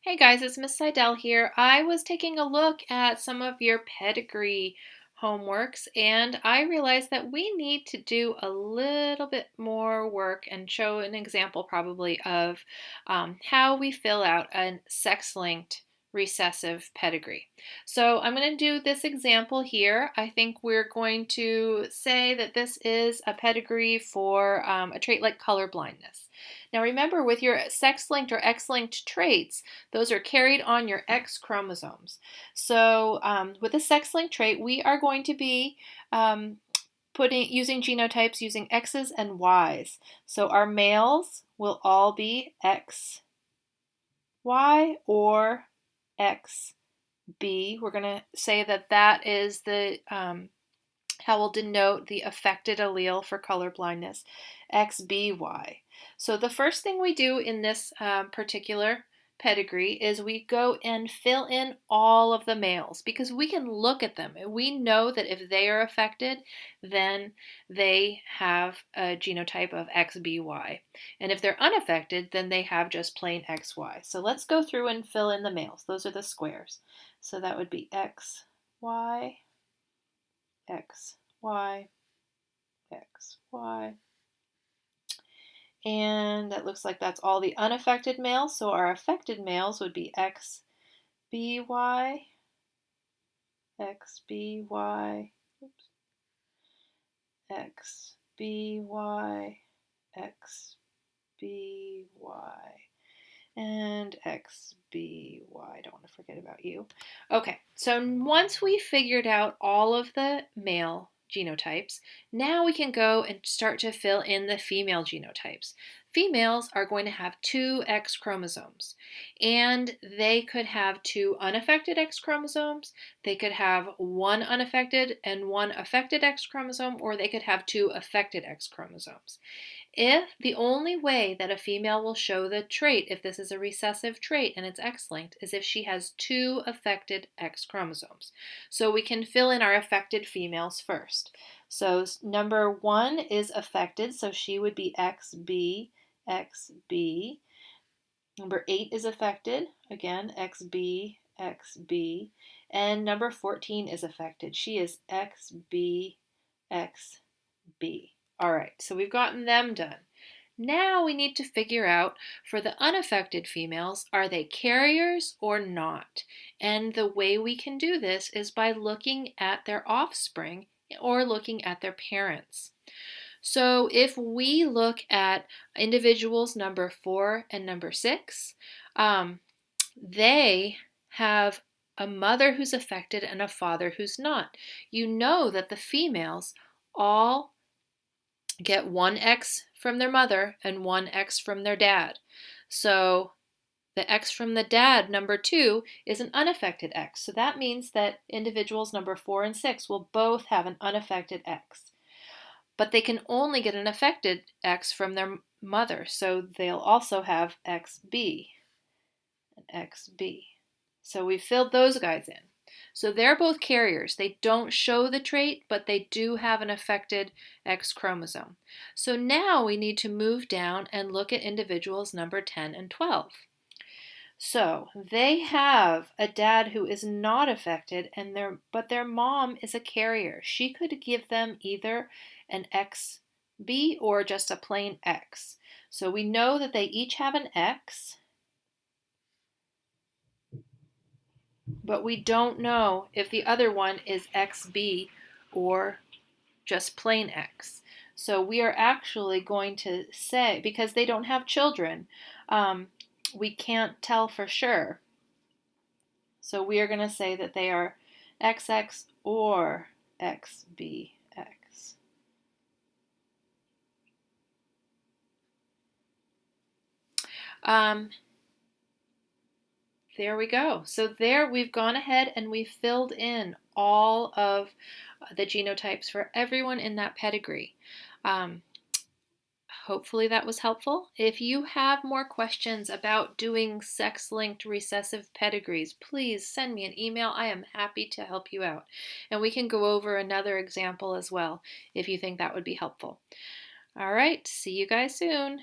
Hey guys, it's Miss Seidel here. I was taking a look at some of your pedigree homeworks and I realized that we need to do a little bit more work and show an example probably of how we fill out a sex-linked recessive pedigree. So I'm going to do this example here. I think we're going to say that this is a pedigree for a trait like color blindness. Now remember, with your sex-linked or X-linked traits, those are carried on your X chromosomes. So with a sex-linked trait, we are going to be using genotypes using X's and Y's. So our males will all be XY or XB. We're going to say that that is the how we'll denote the affected allele for color blindness, XBY. So the first thing we do in this particular pedigree is we go and fill in all of the males because we can look at them and we know that if they are affected, then they have a genotype of XBY. And if they're unaffected, then they have just plain XY. So let's go through and fill in the males. Those are the squares. So that would be XY, XY, XY. And that looks like that's all the unaffected males. So our affected males would be XBY, XBY, oops, XBY, XBY, and XBY. Don't want to forget about you. Okay, so once we figured out all of the male genotypes, now we can go and start to fill in the female genotypes. Females are going to have two X chromosomes, and they could have two unaffected X chromosomes, they could have one unaffected and one affected X chromosome, or they could have two affected X chromosomes. If the only way that a female will show the trait, if this is a recessive trait and it's X-linked, is if she has two affected X chromosomes. So we can fill in our affected females first. So number 1 is affected, so she would be XB, XB. Number 8 is affected, again, XB, XB. And number 14 is affected. She is XB, XB. All right, so we've gotten them done. Now we need to figure out for the unaffected females, are they carriers or not? And the way we can do this is by looking at their offspring or looking at their parents. So if we look at individuals number 4 and number 6, they have a mother who's affected and a father who's not. You know that the females all get one X from their mother and one X from their dad. So the X from the dad, number 2, is an unaffected X. So that means that individuals number 4 and 6 will both have an unaffected X. But they can only get an affected X from their mother. So they'll also have XB and XB. So we filled those guys in. So they're both carriers. They don't show the trait, but they do have an affected X chromosome. So now we need to move down and look at individuals number 10 and 12. So they have a dad who is not affected, but their mom is a carrier. She could give them either an XB or just a plain X. So we know that they each have an X, but we don't know if the other one is XB or just plain X. So we are actually going to say, because they don't have children, we can't tell for sure. So we are going to say that they are XX or XBX. There we go. So there we've gone ahead and we've filled in all of the genotypes for everyone in that pedigree. Hopefully that was helpful. If you have more questions about doing sex-linked recessive pedigrees, please send me an email. I am happy to help you out. And we can go over another example as well if you think that would be helpful. All right, see you guys soon.